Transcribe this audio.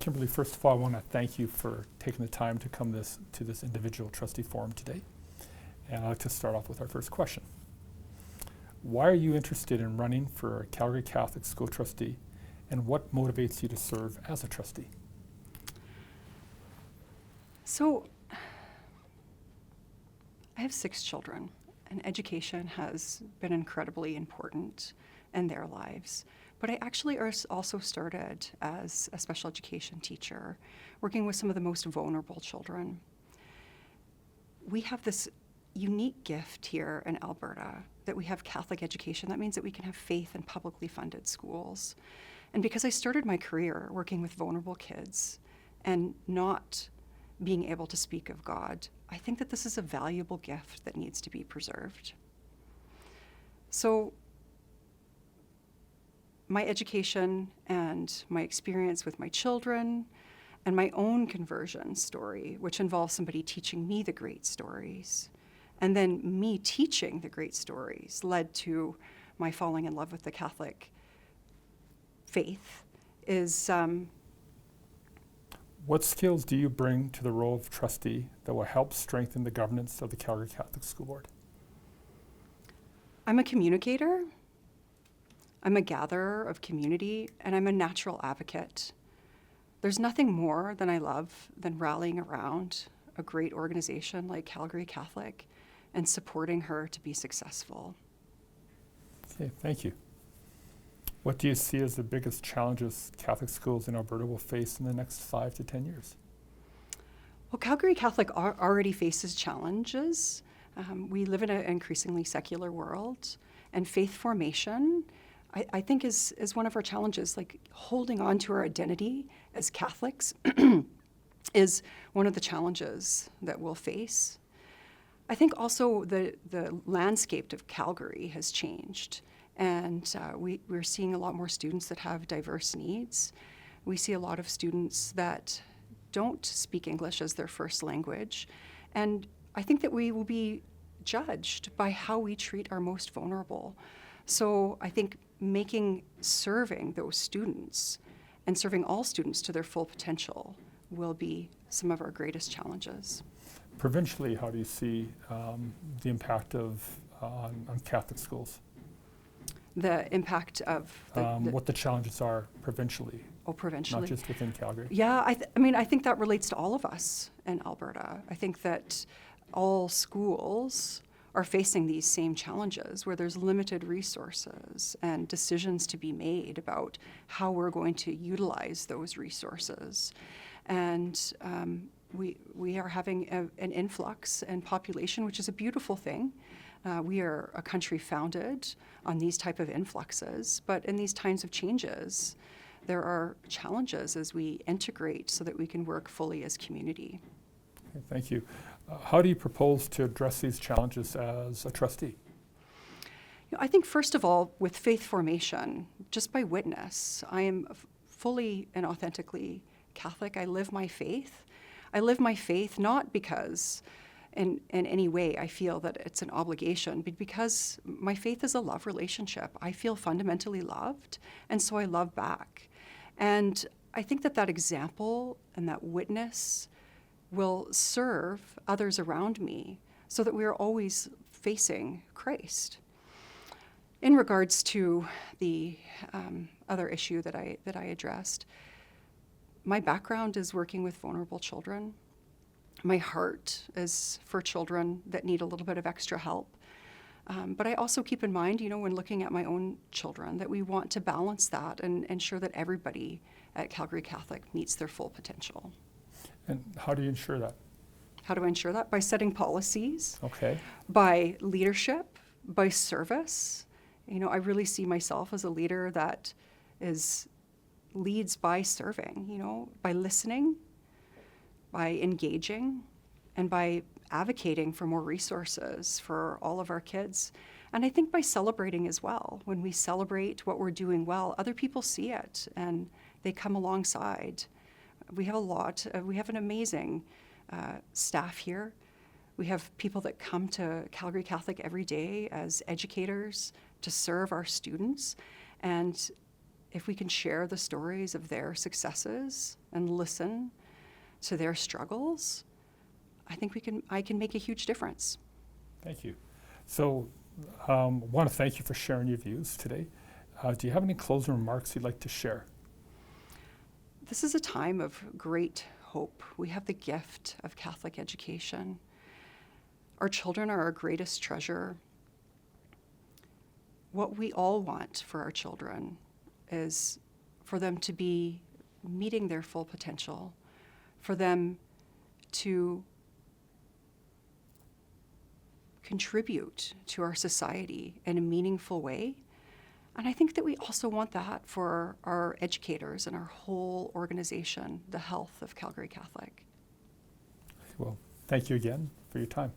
Kimberly, first of all, I want to thank you for taking the time to come to this individual trustee forum today. And I'd like to start off with our first question. Why are you interested in running for Calgary Catholic School Trustee, and what motivates you to serve as a trustee? So, I have 6 children, and education has been incredibly important in their lives. But I actually also started as a special education teacher, working with some of the most vulnerable children. We have this unique gift here in Alberta that we have Catholic education. That means that we can have faith in publicly funded schools. And because I started my career working with vulnerable kids and not being able to speak of God, I think that this is a valuable gift that needs to be preserved. So my education and my experience with my children and my own conversion story, which involves somebody teaching me the great stories, and then me teaching the great stories, led to my falling in love with the Catholic faith, is What skills do you bring to the role of trustee that will help strengthen the governance of the Calgary Catholic School Board? I'm a communicator, I'm a gatherer of community, and I'm a natural advocate. There's nothing more than I love than rallying around a great organization like Calgary Catholic and supporting her to be successful. Okay, thank you. What do you see as the biggest challenges Catholic schools in Alberta will face in the next 5 to 10 years? Well, Calgary Catholic already faces challenges. We live in an increasingly secular world, and faith formation, I think, is one of our challenges. Like, holding on to our identity as Catholics is one of the challenges that we'll face. I think also the landscape of Calgary has changed. And we're seeing a lot more students that have diverse needs. We see a lot of students that don't speak English as their first language. And I think that we will be judged by how we treat our most vulnerable. So I think serving those students and serving all students to their full potential will be some of our greatest challenges. Provincially, how do you see the impact on Catholic schools? The impact of what the challenges are provincially. Oh, provincially. Not just within Calgary. Yeah, I think that relates to all of us in Alberta. I think that all schools are facing these same challenges where there's limited resources and decisions to be made about how we're going to utilize those resources. And we are having an influx in population, which is a beautiful thing. We are a country founded on these type of influxes, but in these times of changes, there are challenges as we integrate so that we can work fully as community. Okay, thank you. How do you propose to address these challenges as a trustee? I think, first of all, with faith formation, just by witness, I am fully and authentically Catholic. I live my faith. I live my faith not because in any way I feel that it's an obligation, but because my faith is a love relationship. I feel fundamentally loved, and so I love back. And I think that example and that witness will serve others around me so that we are always facing Christ. In regards to the other issue that I addressed, my background is working with vulnerable children. My heart is for children that need a little bit of extra help. But I also keep in mind, when looking at my own children, that we want to balance that and ensure that everybody at Calgary Catholic meets their full potential. And how do you ensure that? How do I ensure that? By setting policies. Okay. By leadership, by service. I really see myself as a leader that leads by serving, by listening, by engaging, and by advocating for more resources for all of our kids. And I think by celebrating as well. When we celebrate what we're doing well, other people see it and they come alongside. We have an amazing staff here. We have people that come to Calgary Catholic every day as educators to serve our students. And if we can share the stories of their successes and listen to their struggles, I can make a huge difference. Thank you. So I want to thank you for sharing your views today. Do you have any closing remarks you'd like to share? This is a time of great hope. We have the gift of Catholic education. Our children are our greatest treasure. What we all want for our children is for them to be meeting their full potential, for them to contribute to our society in a meaningful way. And I think that we also want that for our educators and our whole organization, the health of Calgary Catholic. Well, thank you again for your time.